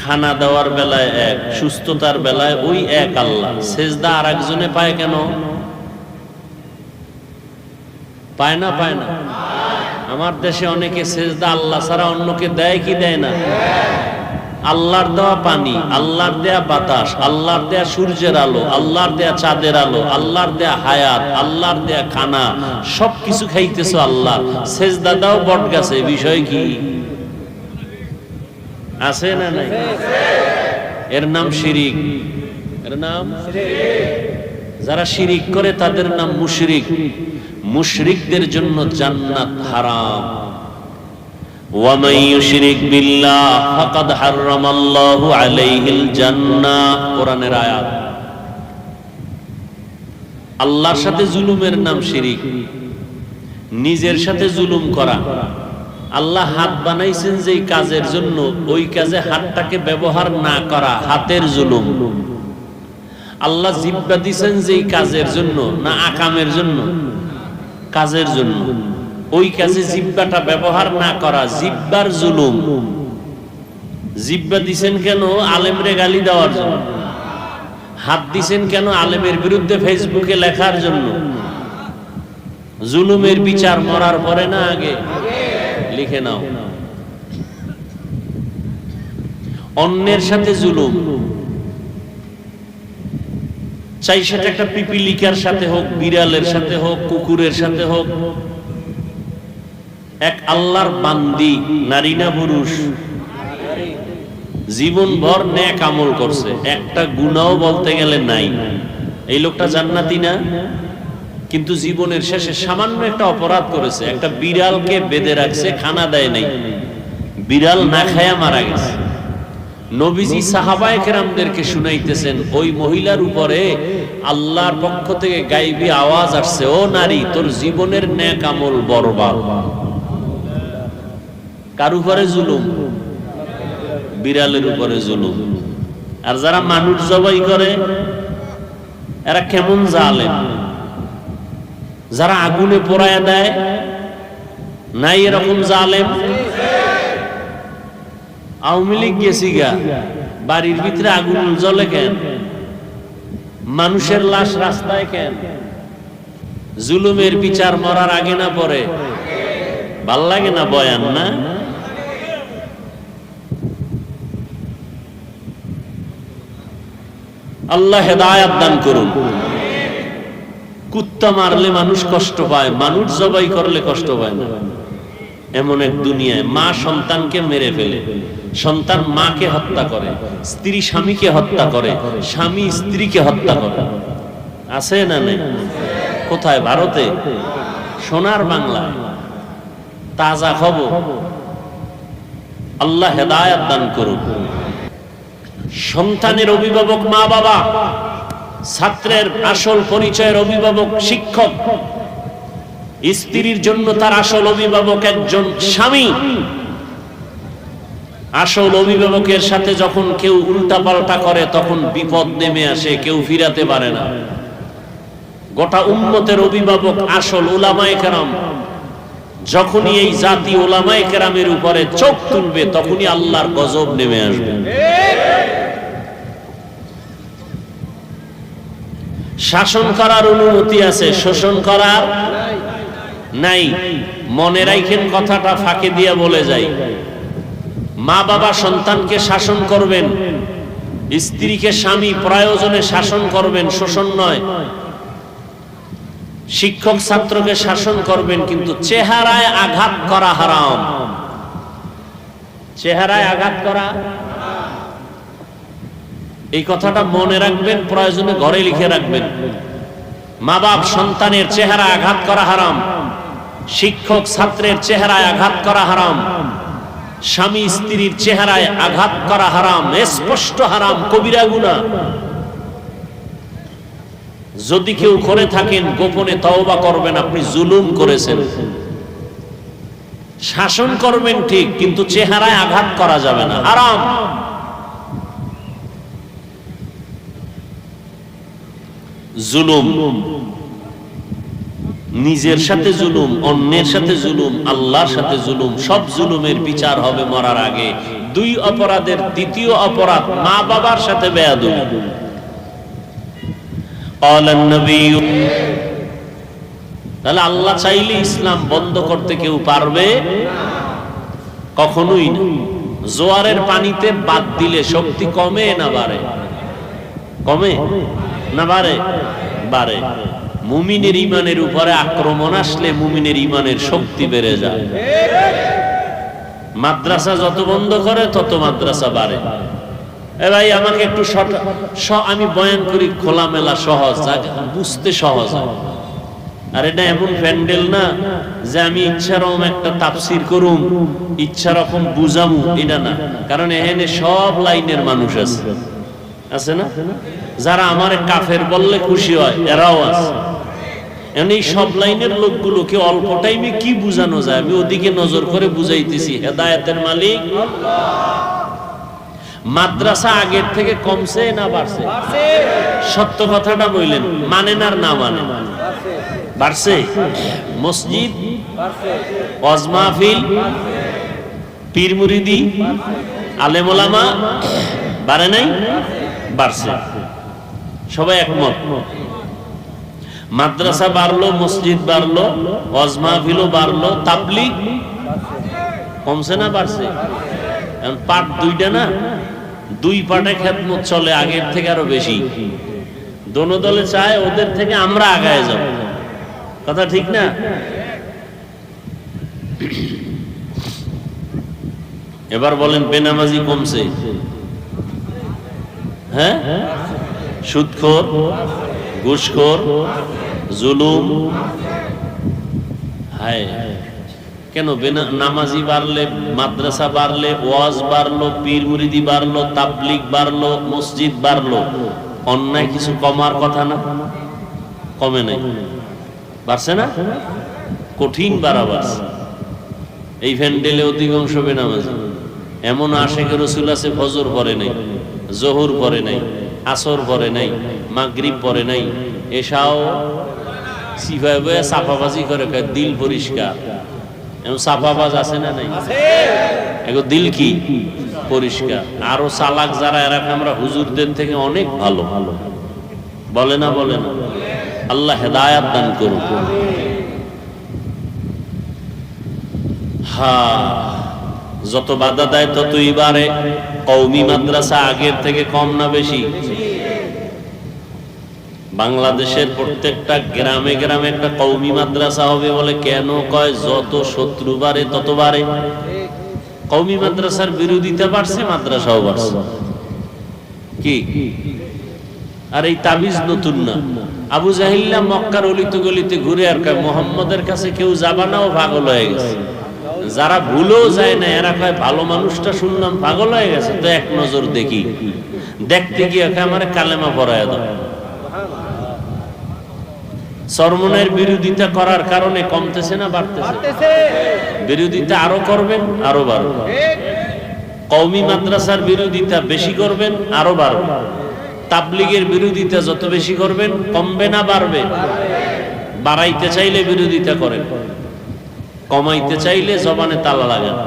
খানা দেওয়ার বেলায় এক, সুস্থতার বেলায় ওই এক আল্লাহ। সেজদা আর একজনে পায় কেন? পায় না? পায় না? আমার দেশে অনেকে সেজদা আল্লাহ ছাড়া অন্যকে দেয় কি দেয় না? আল্লাহর দেওয়া পানি, আল্লাহর দেয়া বাতাস, আল্লাহর দেয়া সূর্যের আলো, আল্লাহর দেয়া চাঁদের আলো, আল্লাহর দেয়া হায়াত, আল্লাহর দেয়া খানা, সবকিছু খাইতেছো আল্লাহ। সেজদা দাও বট গাছে, বিষয় কি? আছে না নাই? এর নাম শিরিক। এর নাম যারা শিরিক করে তাদের নাম মুশরিক। মুশরিকদের জন্য জান্নাত হারাম। ওয়া মান ইউশরিক বিল্লাহ ফাকাদ হারামাল্লাহু আলাইহিল জান্নাহ, কোরআনের আয়াত। আল্লাহর সাথে জুলুমের নাম শিরিক। নিজের সাথে জুলুম করা। আল্লাহ হাত বানাইছেন যেই কাজের জন্য, ওই কাজে হাতটাকে ব্যবহার না করা হাতের জুলুম। আল্লাহ জিহ্বা দিয়েছেন যেই কাজের জন্য, না আকামের জন্য? কাজের জন্য। ওই কাজে জিহ্বাটা ব্যবহার না করা জিহ্বার জুলুম। জিহ্বা দিছেন কেন? আলেমরে গালি দেওয়ার জন্য। হাত দিছেন কেন? আলেমের বিরুদ্ধে ফেসবুকে লেখার জন্য। জুলুমের বিচার মরার পরে না আগে? লিখে নাও। অন্যের সাথে জুলুম, চাই সেটা একটা পিপিলিকার সাথে হোক, বিড়ালের সাথে হোক, কুকুরের সাথে হোক। এক আল্লাহর বান্দি, নারী না পুরুষ, জীবনভর নেক আমল করছে, একটা গুনাহও বলতে গেলে নাই। এই লোকটা জান্নাতি না? কিন্তু জীবনের শেষে সামান্য একটা অপরাধ করেছে। একটা বিড়ালকে বেঁধে রাখছে, খানা দেয় নাই, বিড়াল না খায়া মারা গেছে। নবীজি সাহাবায়ে কেরামদেরকে শুনাইতেছেন, ওই মহিলার উপরে আল্লাহর পক্ষ থেকে গায়বী আওয়াজ আসছে, ও নারী, তোর জীবনের নেক আমল বরবাদ। কার উপরে জুলুম? বিড়ালের উপরে জুলুম। আর যারা মানুষ জবাই করে এরা কেমন জালেম। যারা আগুনে পোড়ায়া দেয়, নাই এরকম জালেম? আওয়ামী লীগ গেছি গা, বাড়ির ভিতরে আগুন জ্বলে কেন? মানুষের লাশ রাস্তায় কেন? জুলুমের বিচার মরার আগে না পরে? ভাল লাগে না বয়ান? না, আল্লাহ হেদায়েত দান করুন। কুত্তা মারলে মানুষ কষ্ট পায়, মানুষ জবাই করলে কষ্ট পায় না। এমন এক দুনিয়ায় মা সন্তানকে মেরে ফেলে, সন্তান মাকে হত্যা করে, স্ত্রী স্বামীকে হত্যা করে, স্বামী স্ত্রীকে হত্যা করে। আছে না নেই? কোথায়? ভারতে, সোনার বাংলায়, তাজা খবর। আল্লাহ হেদায়েত দান করুন। সন্তানের অভিভাবক মা বাবা, ছাত্রের আসল পরিচয়ের অভিভাবক শিক্ষক, স্ত্রীর জন্য তার আসল অভিভাবক একজন স্বামী। আসল অভিভাবকের সাথে যখন কেউ উল্টাপাল্টা করে তখন বিপদ নেমে আসে, কেউ ফিরাতে পারে না। গোটা উম্মতের অভিভাবক আসল উলামায়ে কেরাম। যখনই এই জাতি উলামায়ে কেরামের উপরে চোখ তুলবে তখনই আল্লাহর গজব নেমে আসবে। শাসন করার অনুমতি আছে, শোষণ করার নাই। মনে রাখেন, কথাটা ফাঁকে দিয়ে বলে যাই। মা বাবা সন্তানকে শাসন করবেন, স্ত্রীকে স্বামী প্রয়োজনে শাসন করবেন, শোষণ নয়। শিক্ষক ছাত্রকে শাসন করবেন, কিন্তু চেহারায় আঘাত করা হারাম। চেহারায় আঘাত করা, এই কথাটা মনে রাখবেন, প্রয়োজনে ঘরে লিখে রাখবেন। মা বাপ সন্তানের চেহারা আঘাত করা হারাম, শিক্ষক ছাত্রের চেহারায় আঘাত করা হারাম, স্বামী স্ত্রীর চেহারায় আঘাত করা হারাম, স্পষ্ট হারাম, কবিরা গুনাহ। যদি কেউ করে থাকেন গোপনে তওবা করবেন, আপনি জুলুম করেছেন। শাসন করবেন ঠিক, কিন্তু চেহারায় আঘাত করা যাবে না, হারাম। জুলুম, নিজের সাথে জুলুম, অন্যের সাথে জুলুম, আল্লাহর সাথে জুলুম, সব জুলুমের বিচার হবে মরার আগে। দুই অপরাধের দ্বিতীয় অপরাধ মা বাবার সাথে বেয়াদবি। ক্বালান নবী, তাহলে আল্লাহ চাইলে ইসলাম বন্ধ করতে কেউ পারবে কখনোই না। জোয়ারের পানিতে বাদ দিলে শক্তি কমে না বাড়ে? কমে না বাড়ে? বাড়ে। মুমিনের ইমানের উপরে আক্রমণ আসলে মুমিনের ইমানের শক্তি বেড়ে যায়। মাদ্রাসা যত বন্ধ করে তত মাদ্রাসা বাড়ে। এ ভাই আমাকে একটু আমি বয়ান করি খোলামেলা, সহজ, বুঝতে সহজ হয়। আর এটা এমন প্যান্ডেল না যে আমি ইচ্ছারকম একটা তাফসির করুম, ইচ্ছা রকম বুঝামু, এটা না। কারণ এখানে সব লাইনের মানুষ আছে, আছে না? যারা আমারে কাফের বললে খুশি হয় এরাও আছে। এই সব লাইনের লোকগুলোকে অল্প টাইমে কি বুঝানো যায় আমি ওদিকে নজর করে বুঝাইতেছি। হেদায়েতের মালিক আল্লাহ। মাদ্রাসা আগের থেকে কমছে না বাড়ছে? সত্য কথাটা বললেন, মানেন আর না মানেন? বাড়ছে। মসজিদ, ওয়াজ মাহফিল, পীর মুরিদি, আলেম ওলামা বাড়ে নাই? বাড়ছে। সবাই একমত। মাদ্রাসা বাড়লো, মসজিদ বাড়লো, ওয়াজ মাহফিলও বাড়লো, তাবলীগ কমছে না বাড়ছে? পাট দুইটা না, দুই পাটে খেদমত চলে আগের থেকে আরো বেশি। দোনো দলে চায় ওদের থেকে আমরা আগায় যাব। কথা ঠিক না? এবার বলেন বেনামাজি কমছে? হ্যাঁ, সুদখোর, ঘুষখোর, জুলুম। হায়, কেন নামাজি বাড়লে, মাদ্রাসা বাড়লে, ওয়াজ বাড়লো, পীর মুরিদি বাড়লো, তাবলীগ বাড়লো, মসজিদ বাড়লো, অন্যায় কিছু কমার কথা না? কমে নাই, বাড়ছে না? কঠিন বাড়া বাড়ছে। এই প্যান্ডেলে অধিকাংশ বেনামাজি। এমন আশেকে রসুল আছে ফজর পড়ে নাই, জোহর পড়ে নাই, আসর পড়ে নাই, মাগরিব পড়ে নাই, এশাও সিফায় বয়ে সাফাবাজি করে, দিল পরিষ্কার। এমন সাফাবাজ আছে না নাই? এখন দিল কি পরিষ্কার। আরো চালাক যারা, এরা আমরা হুজুরদের থেকে অনেক ভালো। বলে না? বলে না? আল্লাহ হেদায়াত দান করুন। যত বাধা দেয় ততই বাড়ে। কওমি মাদ্রাসা আগের থেকে কম না বেশি? বাংলাদেশের প্রত্যেকটা গ্রামে গ্রামে একটা কওমি মাদ্রাসা হবে বলে কেন কয়? যত শত্রু বাড়ে তত বাড়ে। কওমি মাদ্রাসার বিরোধিতা বাড়ছে, মাদ্রাসাও বাড়ছে। কি? আর এই তাবিজ নতুন না। আবু জাহিল্লা মক্কার অলিতে গলিতে ঘুরে আর কয় মুহাম্মদের কাছে কেউ যাবা না, ও পাগল হয়ে গেছে। যারা ভুলেও যায় না এরা কয় ভালো মানুষটা শুনলাম পাগল হয়ে গেছে, তো এক নজর দেখি। দেখতে গিয়ে আমার কালেমা পড়ায় দাও। সরমনের বিরোধিতা করার কারণে কমতেছে না বাড়তেছে? বিরোধিতা আরো করবেন, আরো বাড়বে। কওমি মাদ্রাসার বিরোধিতা বেশি করবেন, আরো বাড়বে। তাবলীগের বিরোধিতা যত বেশি করবেন কমবে না বাড়বে? বাড়াইতে চাইলে বিরোধিতা করেন, কমাইতে চাইলে জবানে তালা লাগান।